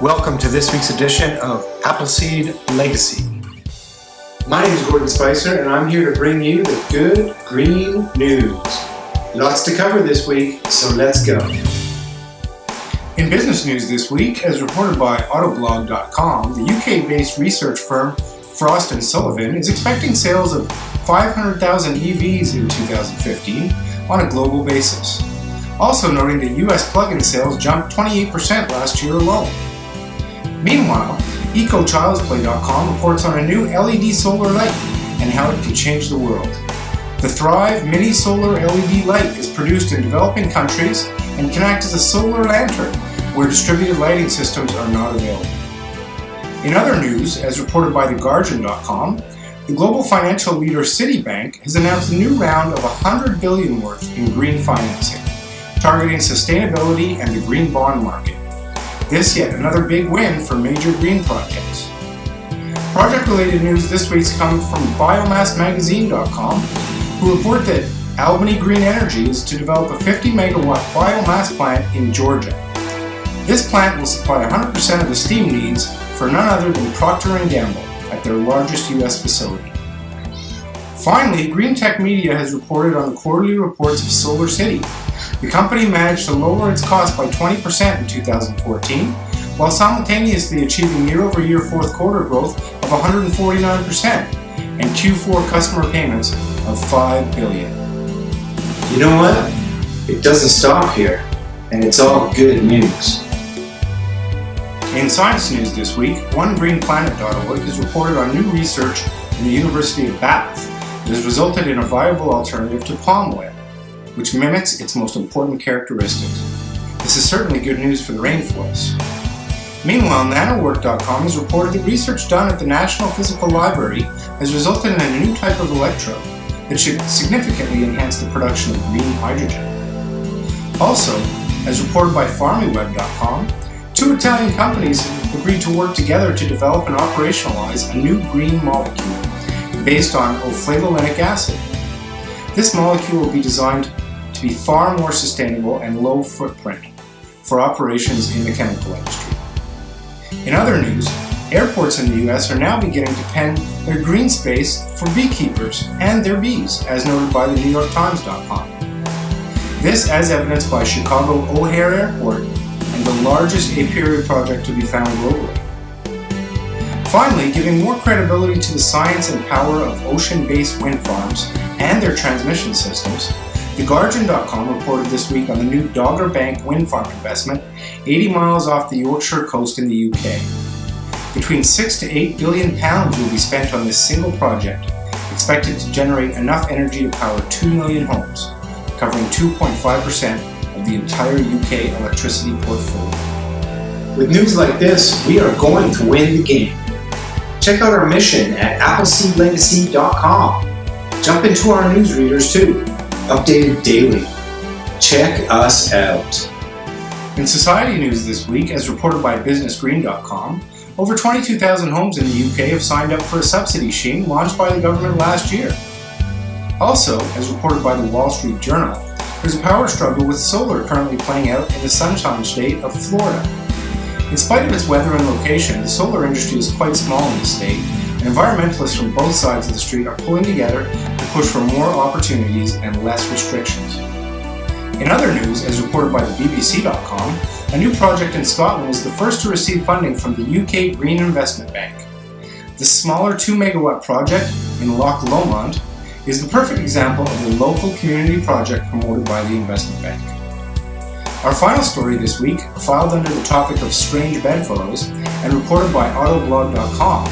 Welcome to this week's edition of Appleseed Legacy. My name is Gordon Spicer and I'm here to bring you the good green news. Lots to cover this week, so let's go. In business news this week, as reported by Autoblog.com, the UK-based research firm Frost & Sullivan is expecting sales of 500,000 EVs in 2015 on a global basis. Also noting that US plug-in sales jumped 28% last year alone. Meanwhile, EcoChildsPlay.com reports on a new LED solar light and how it could change the world. The Thrive Mini Solar LED light is produced in developing countries and can act as a solar lantern where distributed lighting systems are not available. In other news, as reported by TheGuardian.com, the global financial leader Citibank has announced a new round of $100 billion worth in green financing, targeting sustainability and the green bond market. This yet another big win for major green projects. Project-related news this week's come from BiomassMagazine.com, who report that Albany Green Energy is to develop a 50-megawatt biomass plant in Georgia. This plant will supply 100% of the steam needs for none other than Procter & Gamble at their largest U.S. facility. Finally, Green Tech Media has reported on the quarterly reports of Solar City. The company managed to lower its cost by 20% in 2014, while simultaneously achieving year-over-year fourth quarter growth of 149% and Q4 customer payments of $5 billion. You know what? It doesn't stop here, and it's all good news. In science news this week, OneGreenPlanet.org has reported on new research in the University of Bath that has resulted in a viable alternative to palm oil, which mimics its most important characteristics. This is certainly good news for the rainforest. Meanwhile, Nanowork.com has reported that research done at the National Physical Library has resulted in a new type of electrode that should significantly enhance the production of green hydrogen. Also, as reported by FarmyWeb.com, two Italian companies have agreed to work together to develop and operationalize a new green molecule based on oflavulinic acid. This molecule will be designed to be far more sustainable and low footprint for operations in the chemical industry. In other news, airports in the US are now beginning to pen their green space for beekeepers and their bees, as noted by the NewYorkTimes.com. This as evidenced by Chicago O'Hare Airport and the largest apiary project to be found globally. Finally, giving more credibility to the science and power of ocean-based wind farms and their transmission systems, TheGuardian.com reported this week on the new Dogger Bank wind farm investment 80 miles off the Yorkshire coast in the UK. Between 6 to 8 billion pounds will be spent on this single project, expected to generate enough energy to power 2 million homes, covering 2.5% of the entire UK electricity portfolio. With news like this, we are going to win the game. Check out our mission at AppleseedLegacy.com. Jump into our newsreaders too, updated daily. Check us out. In society news this week, as reported by BusinessGreen.com, over 22,000 homes in the UK have signed up for a subsidy scheme launched by the government last year. Also, as reported by the Wall Street Journal, there's a power struggle with solar currently playing out in the Sunshine State of Florida. In spite of its weather and location, the solar industry is quite small in the state, and environmentalists from both sides of the street are pulling together to push for more opportunities and less restrictions. In other news, as reported by the BBC.com, a new project in Scotland is the first to receive funding from the UK Green Investment Bank. This smaller 2-megawatt project in Loch Lomond is the perfect example of a local community project promoted by the investment bank. Our final story this week, filed under the topic of strange bedfellows and reported by Autoblog.com,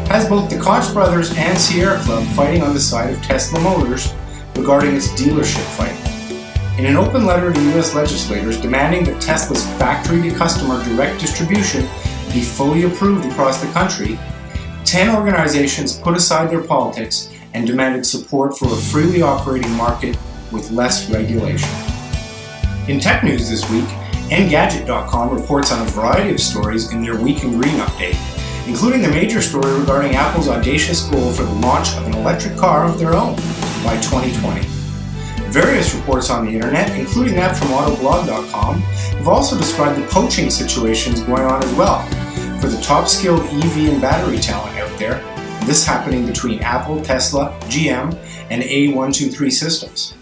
has both the Koch brothers and Sierra Club fighting on the side of Tesla Motors regarding its dealership fight. In an open letter to US legislators demanding that Tesla's factory-to-customer direct distribution be fully approved across the country, 10 organizations put aside their politics and demanded support for a freely operating market with less regulation. In tech news this week, Engadget.com reports on a variety of stories in their Week in Green update, including the major story regarding Apple's audacious goal for the launch of an electric car of their own by 2020. Various reports on the internet, including that from autoblog.com, have also described the poaching situations going on as well for the top-skilled EV and battery talent out there, this happening between Apple, Tesla, GM, and A123 Systems.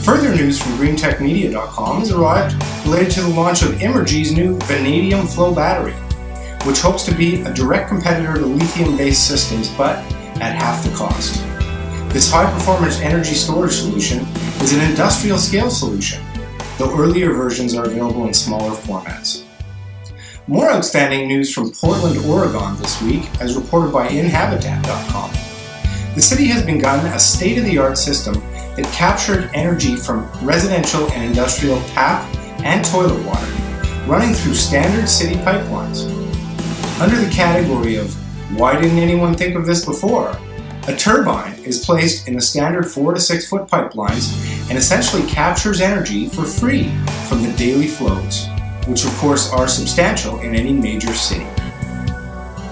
Further news from greentechmedia.com has arrived related to the launch of Emergy's new vanadium flow battery, which hopes to be a direct competitor to lithium-based systems, but at half the cost. This high-performance energy storage solution is an industrial-scale solution, though earlier versions are available in smaller formats. More outstanding news from Portland, Oregon this week, as reported by Inhabitat.com. The city has begun a state-of-the-art system that captured energy from residential and industrial tap and toilet water, running through standard city pipelines. Under the category of "Why didn't anyone think of this before?", a turbine is placed in the standard 4 to 6 foot pipelines and essentially captures energy for free from the daily flows, which of course are substantial in any major city.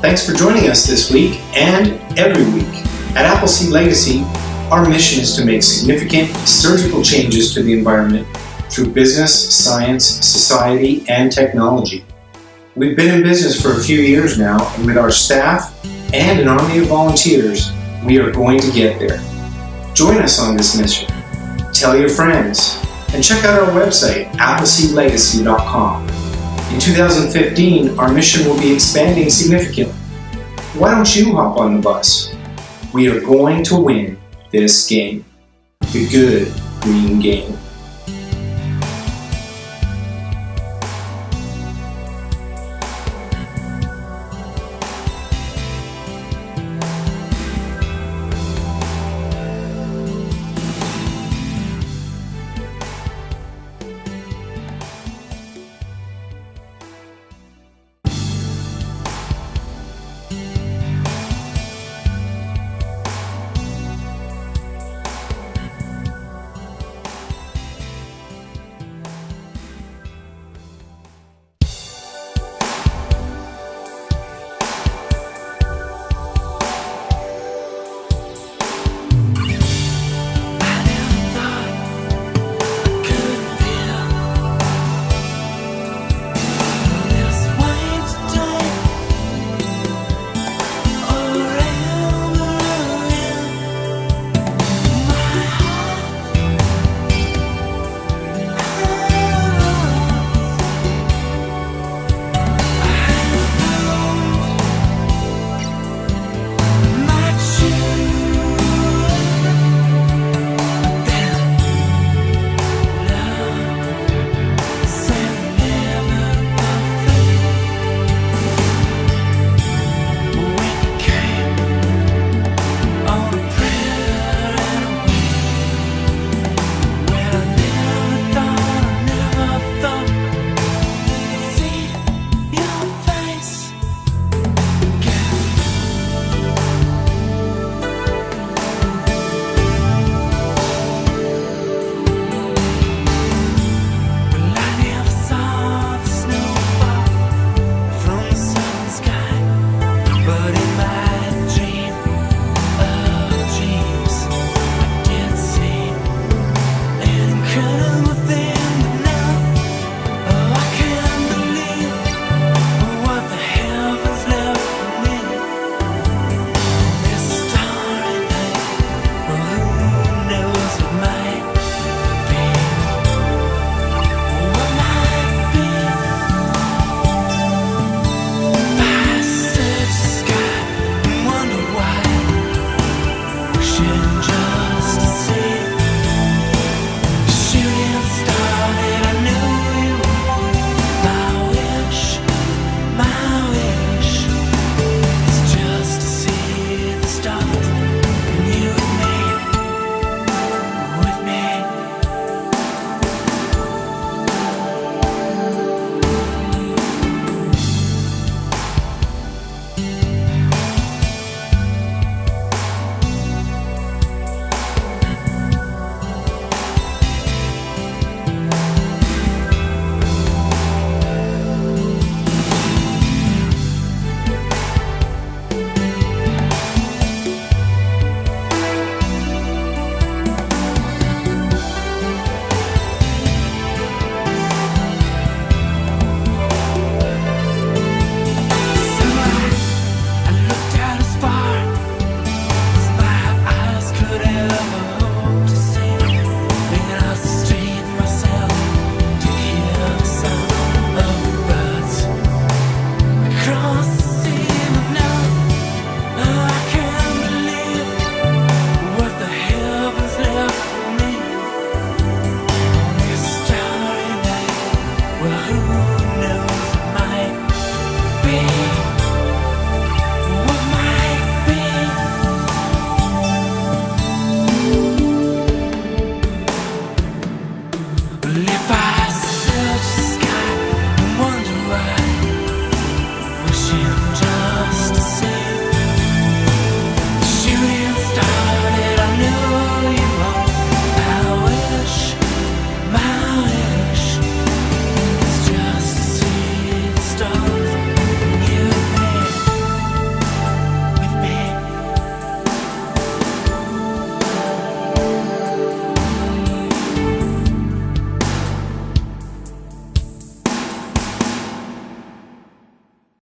Thanks for joining us this week and every week. At Appleseed Legacy, our mission is to make significant surgical changes to the environment through business, science, society, and technology. We've been in business for a few years now, and with our staff and an army of volunteers, we are going to get there. Join us on this mission. Tell your friends, and check out our website, appleseedlegacy.com. In 2015, our mission will be expanding significantly. Why don't you hop on the bus? We are going to win this game, the good green game.